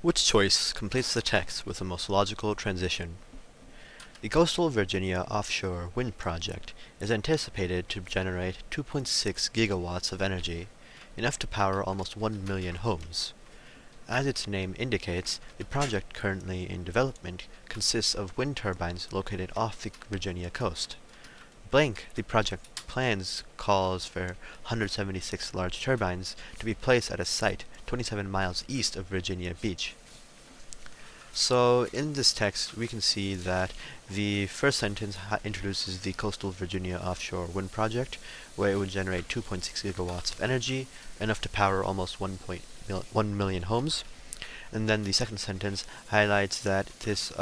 Which choice completes the text with the most logical transition? The Coastal Virginia Offshore Wind Project is anticipated to generate 2.6 gigawatts of energy, enough to power almost 1 million homes. As its name indicates, the project currently in development consists of wind turbines located off the Virginia coast. Blank, the project plans calls for 176 large turbines to be placed at a site 27 miles east of Virginia Beach. So in this text, we can see that the first sentence introduces the Coastal Virginia Offshore Wind Project, where it would generate 2.6 gigawatts of energy, enough to power almost 1 million homes. And then the second sentence highlights that this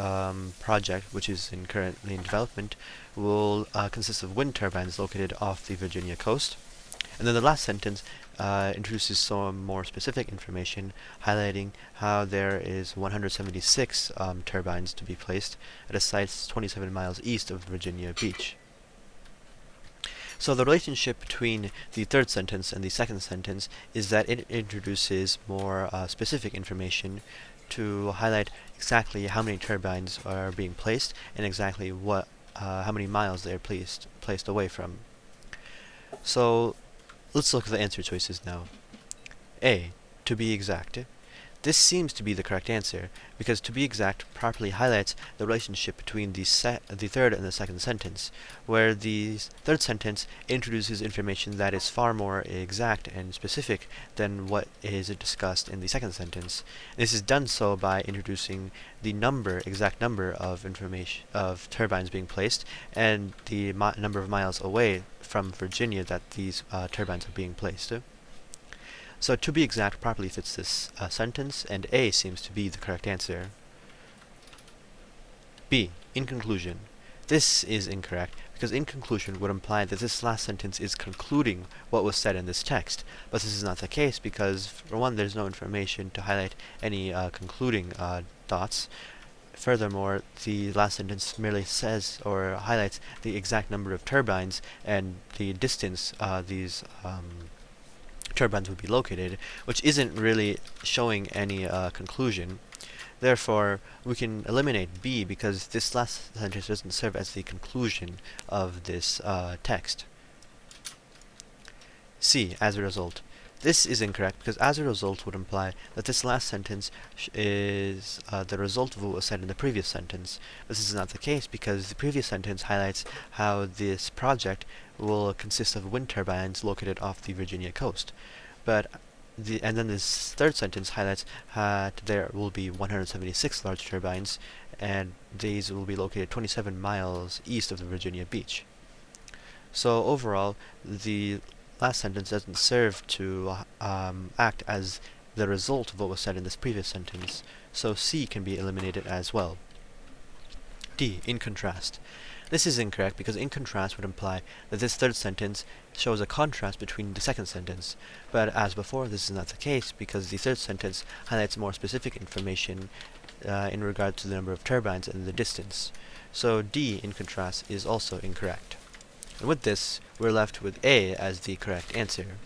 project, which is currently in development, will consist of wind turbines located off the Virginia coast. And then the last sentence introduces some more specific information, highlighting how there is 176 turbines to be placed at a site 27 miles east of Virginia Beach. So the relationship between the third sentence and the second sentence is that it introduces more specific information to highlight exactly how many turbines are being placed and exactly how many miles they are placed away from. So let's look at the answer choices now. A. To be exact. This seems to be the correct answer, because to be exact properly highlights the relationship between the third and the second sentence, where the third sentence introduces information that is far more exact and specific than what is discussed in the second sentence. This is done so by introducing the exact number of turbines being placed, and the number of miles away from Virginia that these turbines are being placed. So to be exact properly fits this sentence, and A seems to be the correct answer. B. In conclusion. This is incorrect, because in conclusion would imply that this last sentence is concluding what was said in this text, but this is not the case because, for one, there's no information to highlight any concluding thoughts. Furthermore, the last sentence merely says or highlights the exact number of turbines and the distance these turbines would be located, which isn't really showing any conclusion. Therefore, we can eliminate B because this last sentence doesn't serve as the conclusion of this text. C. As a result. This is incorrect because as a result would imply that this last sentence is the result of what was said in the previous sentence. This is not the case because the previous sentence highlights how this project will consist of wind turbines located off the Virginia coast. And then this third sentence highlights that there will be 176 large turbines, and these will be located 27 miles east of the Virginia Beach. So overall, the last sentence doesn't serve to act as the result of what was said in this previous sentence, so C can be eliminated as well. D. In contrast. This is incorrect because in contrast would imply that this third sentence shows a contrast between the second sentence, but as before this is not the case because the third sentence highlights more specific information in regard to the number of turbines and the distance. So D, in contrast, is also incorrect. And with this, we're left with A as the correct answer.